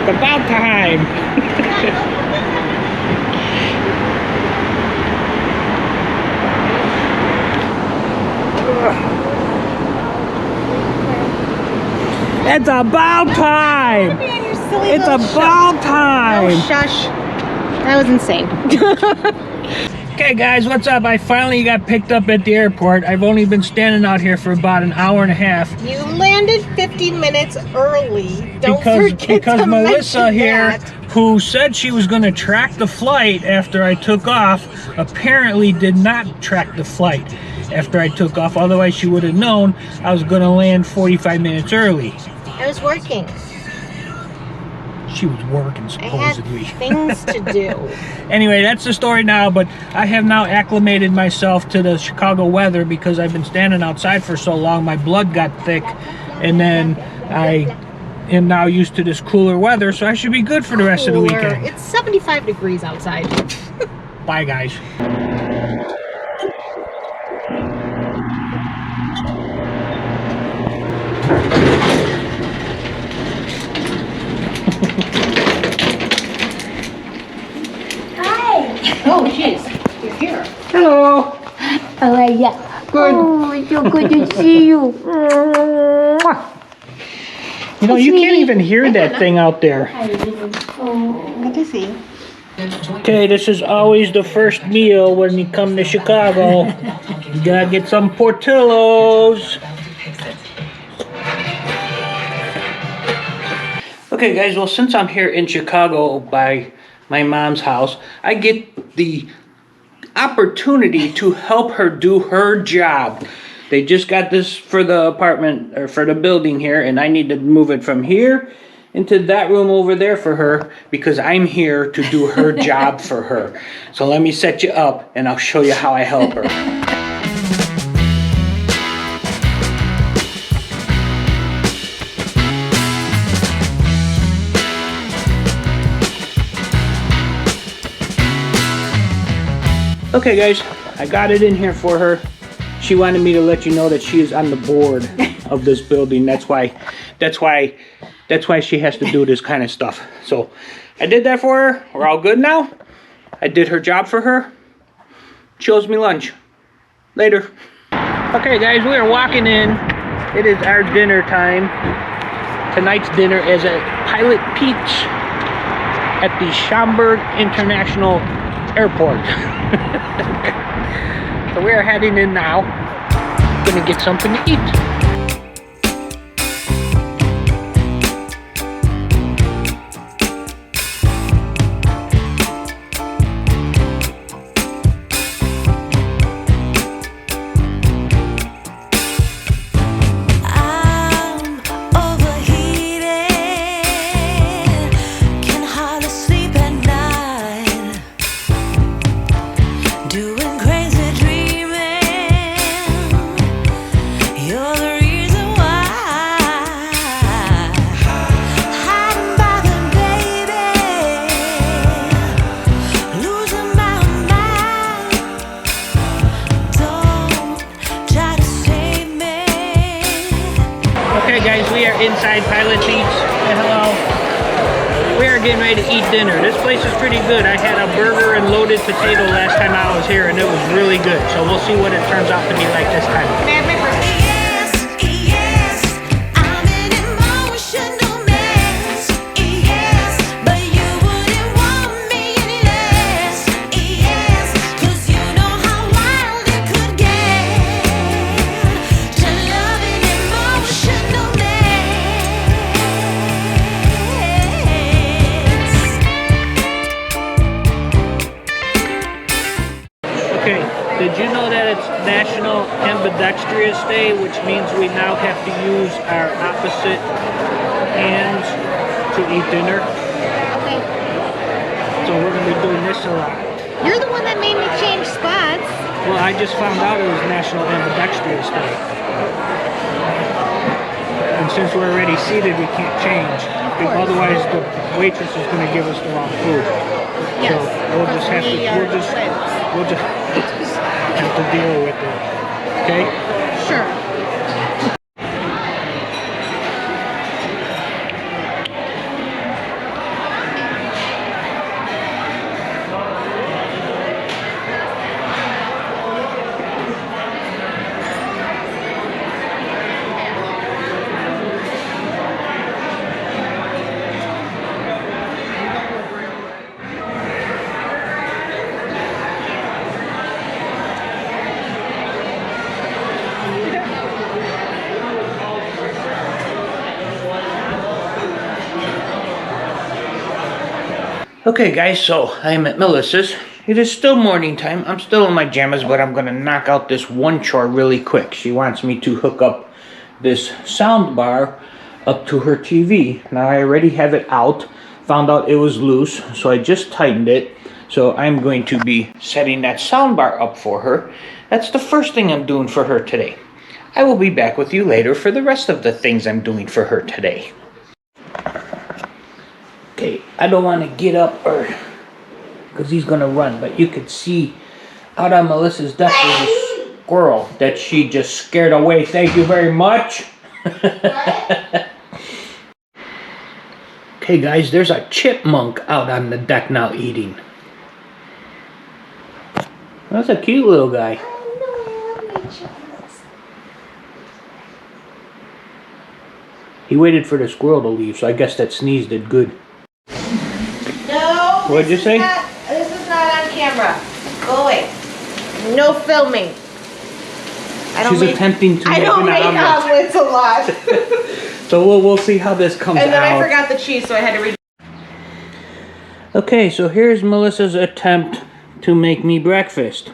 About time. It's about time. It's about time. Oh, shush. That was insane. Okay guys, what's up? I finally got picked up at the airport. I've only been standing out here for about an hour and a half. You landed 15 minutes early. Don't forget because to Melissa mention here, that. who said she was going to track the flight after I took off, apparently did not track the flight after I took off. Otherwise, she would have known I was going to land 45 minutes early. I was working. She was working, I had supposedly. things to do. Anyway, that's the story now, but I have now acclimated myself to the Chicago weather because I've been standing outside for so long. My blood got thick, and then I am now used to this cooler weather, so I should be good for the rest of the weekend. It's 75 degrees outside. Bye, guys. Oh, jeez. You're here. Hello. How are ya? Good. Oh, it's so good to see you. You know, you can't even hear that thing out there. Good to see. Okay, this is always the first meal when you come to Chicago. You gotta get some Portillo's. Okay, guys, well, since I'm here in Chicago by my mom's house, I get the opportunity to help her do her job. They just got this for the apartment, or for the building here, and I need to move it from here into that room over there for her because I'm here to do her job for her. So let me set you up and I'll show you how I help her. Okay guys, I got it in here for her. She wanted me to let you know that she is on the board of this building. That's why she has to do this kind of stuff. So I did that for her. We're all good now. I did her job for her. She owes me lunch. Later. Okay guys, we are walking in. It is our dinner time. Tonight's dinner is at Pilot Pete's at the Schaumburg International Airport. So we are heading in now. Gonna get something to eat. Doing crazy dreaming. You're the Okay guys, we are inside Pilot's Eats. Say hello. We are getting ready to eat dinner. This place is pretty good. I had a burger and loaded potato last time I was here and it was really good. So we'll see what it turns out to be like this time. Can I have my first? Okay, did you know that it's National Ambidextrous Day, which means we now have to use our opposite hands to eat dinner? Okay. So we're going to be doing this a lot. You're the one that made me change spots. Well, I just found out it was National Ambidextrous Day. And since we're already seated, we can't change. Otherwise, the waitress is going to give us the wrong food. Yes. So we'll just have to, we'll just have to deal with it. Okay? Sure. Okay guys, so I'm at Melissa's. It is still morning time. I'm still in my jammies, but I'm gonna knock out this one chore really quick. She wants me to hook up this sound bar up to her TV. Now I already have it out. Found out it was loose, so I just tightened it. So I'm going to be setting that sound bar up for her. That's the first thing I'm doing for her today. I will be back with you later for the rest of the things I'm doing for her today. Okay, I don't want to get up or because he's gonna run, but you could see out on Melissa's desk there's a squirrel that she just scared away. Thank you very much. Okay guys, there's a chipmunk out on the deck now eating. That's a cute little guy. He waited for the squirrel to leave, so I guess that sneeze did good. No. What'd you say? This is not on camera. Go away. No filming. She's attempting to make an omelet. I don't make omelets a lot. So we'll see how this comes out. And then I forgot the cheese, so I had to read. Okay, so here's Melissa's attempt to make me breakfast.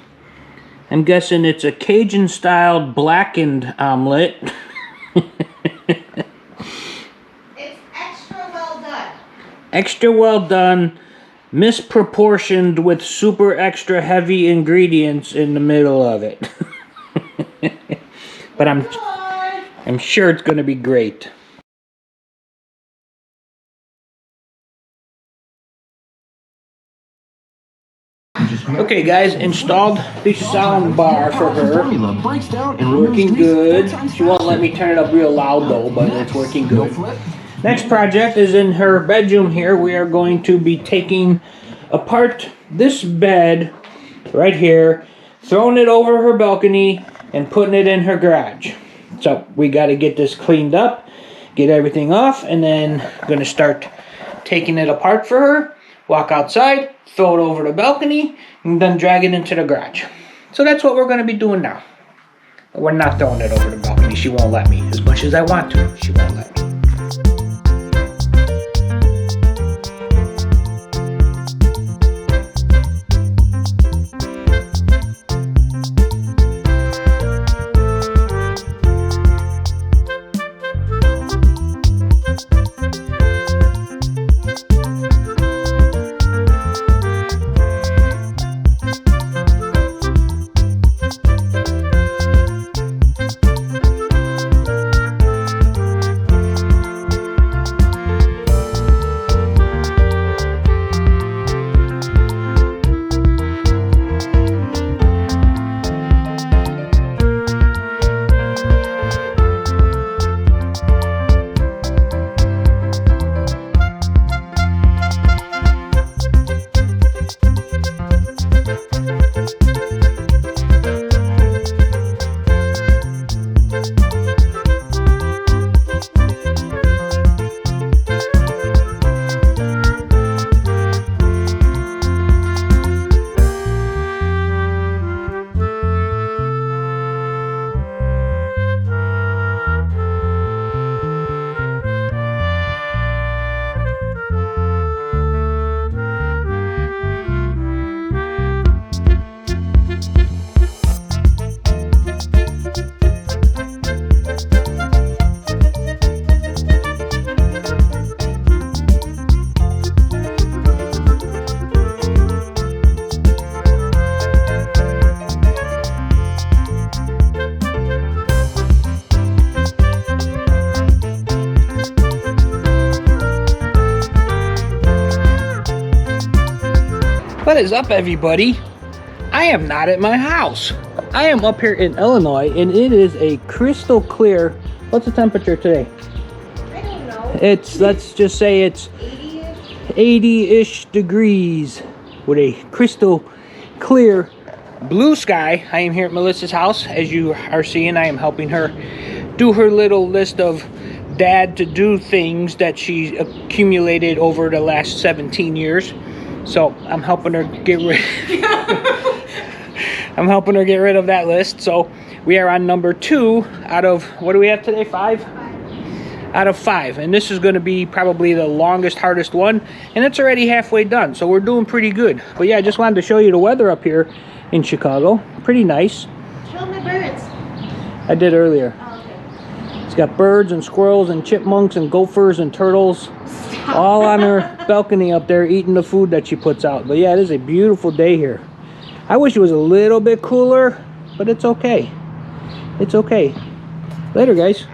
I'm guessing it's a Cajun-style blackened omelet. It's extra well done. Extra well done, misproportioned with super extra heavy ingredients in the middle of it. But I'm sure it's gonna be great. Okay guys, installed the sound bar for her. Working good. She won't let me turn it up real loud though, but it's working good. Next project is in her bedroom here. We are going to be taking apart this bed right here, throwing it over her balcony, and putting it in her garage. So we got to get this cleaned up, get everything off, and then I'm going to start taking it apart for her, walk outside, throw it over the balcony, and then drag it into the garage. So that's what we're going to be doing now. But we're not throwing it over the balcony. She won't let me. As much as I want to, she won't let me. is up, everybody? I am not at my house. I am up here in Illinois, and it is a crystal clear. What's the temperature today? I don't know. It's, let's just say it's 80-ish? 80-ish degrees with a crystal clear blue sky. I am here at Melissa's house. As you are seeing, I am helping her do her little list of dad to do things that she accumulated over the last 17 years. So I'm helping her get rid I'm helping her get rid of that list. So we are on number 2 out of, what do we have today? 5? Out of 5. And this is going to be probably the longest, hardest one. And it's already halfway done. So we're doing pretty good. But yeah, I just wanted to show you the weather up here in Chicago. Pretty nice. Show my birds. I did earlier. Oh, okay. It's got birds and squirrels and chipmunks and gophers and turtles all on her balcony up there eating the food that she puts out. But yeah, it is a beautiful day here. I wish it was a little bit cooler, but it's okay. It's okay. Later, guys.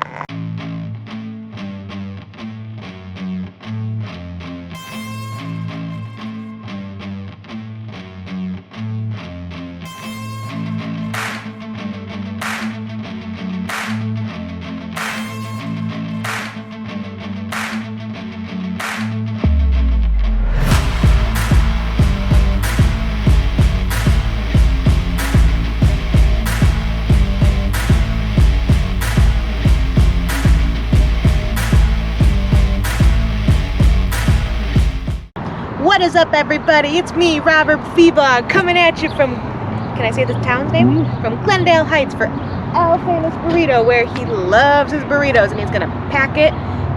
What is up, everybody? It's me, Robert Vlog, coming at you from, can I say the town's name? From Glendale Heights for Al Famous Burrito, where he loves his burritos, and he's gonna pack it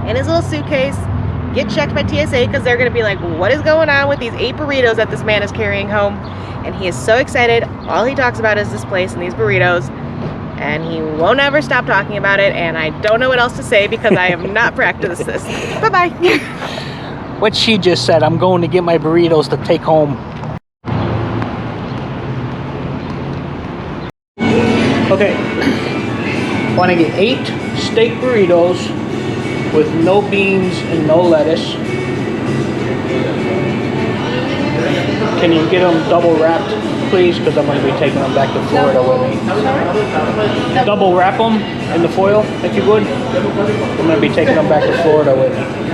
in his little suitcase, get checked by TSA, because they're gonna be like, what is going on with these 8 burritos that this man is carrying home? And he is so excited. All he talks about is this place and these burritos, and he won't ever stop talking about it, and I don't know what else to say because I have not practiced this. Bye-bye. What she just said, I'm going to get my burritos to take home. Okay, want to get 8 steak burritos with no beans and no lettuce. Can you get them double wrapped, please? Because I'm going to be taking them back to Florida with me. Double wrap them in the foil, if you would. I'm going to be taking them back to Florida with me.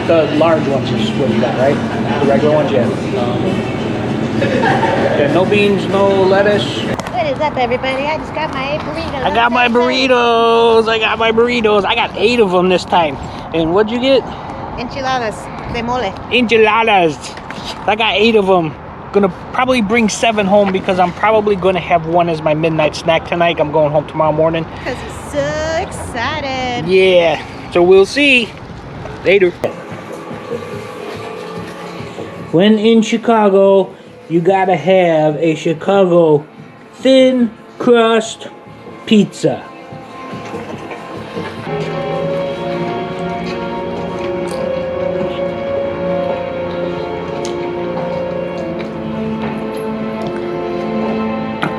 The large ones is what you got, right? The regular ones, yeah. Yeah, no beans, no lettuce. What is up, everybody? I just got my 8 burritos. I got my burritos. I got my burritos. I got 8 of them this time. And what'd you get? Enchiladas de mole. Enchiladas. I got 8 of them. Gonna probably bring 7 home because I'm probably gonna have one as my midnight snack tonight. I'm going home tomorrow morning. Because he's so excited. Yeah. So we'll see. Later. When in Chicago, you gotta have a Chicago thin crust pizza.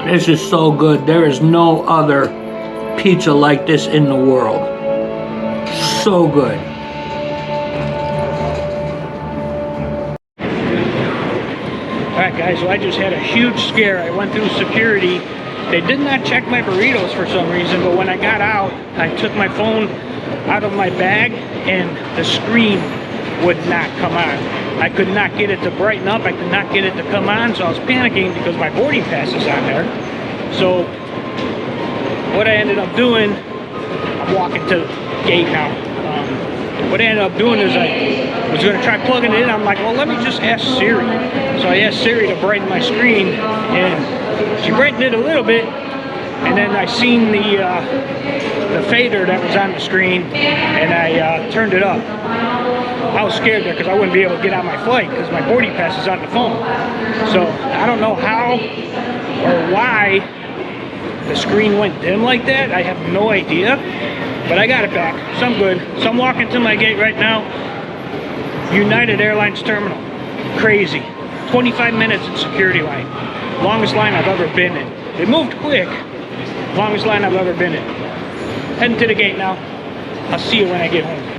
This is so good. There is no other pizza like this in the world. So good. Alright guys, so I just had a huge scare. I went through security. They did not check my burritos for some reason, but when I got out, I took my phone out of my bag and the screen would not come on. I could not get it to brighten up. I could not get it to come on, so I was panicking because my boarding pass is on there. So what I ended up doing, I'm walking to the gate now. What I ended up doing is I was going to try plugging it in. I'm like, well, let me just ask Siri. So I asked Siri to brighten my screen, and she brightened it a little bit. And then I seen the fader that was on the screen, and I turned it up. I was scared there because I wouldn't be able to get on my flight because my boarding pass is on the phone. So I don't know how or why the screen went dim like that. I have no idea, but I got it back, so I'm good. So I'm walking to my gate right now. United Airlines terminal. Crazy. 25 minutes in security line. Longest line I've ever been in. It moved quick. Longest line I've ever been in. Heading to the gate now. I'll see you when I get home.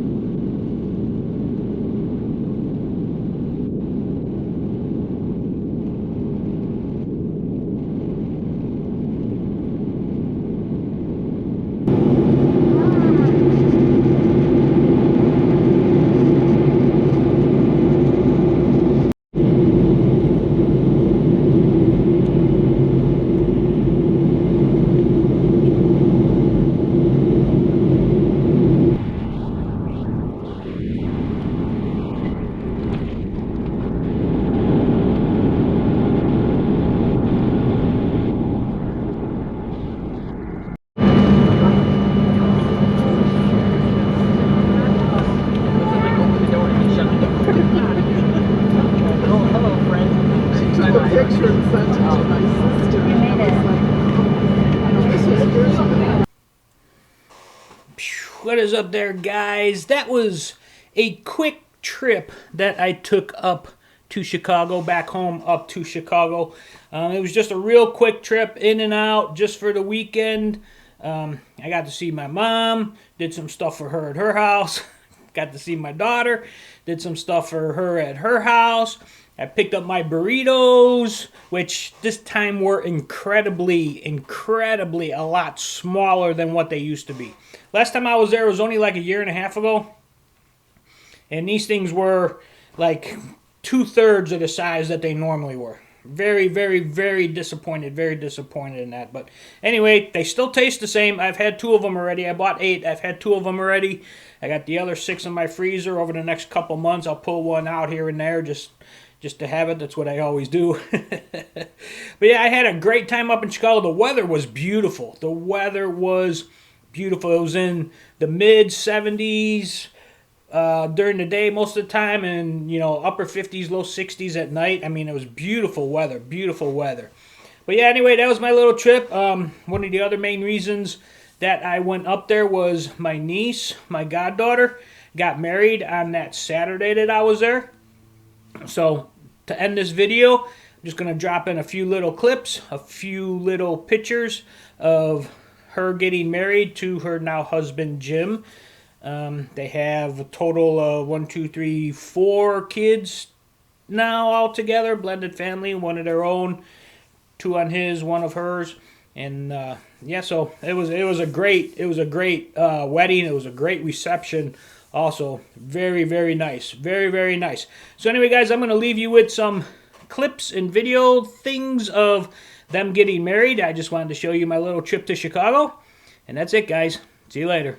What is up there, guys? That was a quick trip that I took up to Chicago, back home up to Chicago. It was just a real quick trip in and out just for the weekend. I got to see my mom, did some stuff for her at her house. Got to see my daughter, did some stuff for her at her house. I picked up my burritos, which this time were incredibly a lot smaller than what they used to be. Last time I was there was only like a year and a half ago. And these things were like 2/3 of the size that they normally were. Very disappointed in that. But anyway, they still taste the same. I've had 2 of them already. I bought 8. I've had 2 of them already. I got the other 6 in my freezer. Over the next couple months, I'll pull one out here and there just to have it. That's what I always do. But yeah, I had a great time up in Chicago. The weather was beautiful. It was in the mid 70s during the day most of the time, and upper 50s, low 60s at night. I mean, it was beautiful weather. But yeah, anyway, that was my little trip. One of the other main reasons that I went up there was my niece, my goddaughter, got married on that Saturday that I was there. So to end this video, I'm just going to drop in a few little clips, a few little pictures of her getting married to her now husband, Jim. They have a total of 4 kids now all together, blended family, one of their own, 2 on his, 1 of hers. And yeah, so it was a great wedding. It was a great reception. Also, very nice. Very nice. So anyway, guys, I'm going to leave you with some clips and video things of them getting married. I just wanted to show you my little trip to Chicago. And that's it, guys. See you later.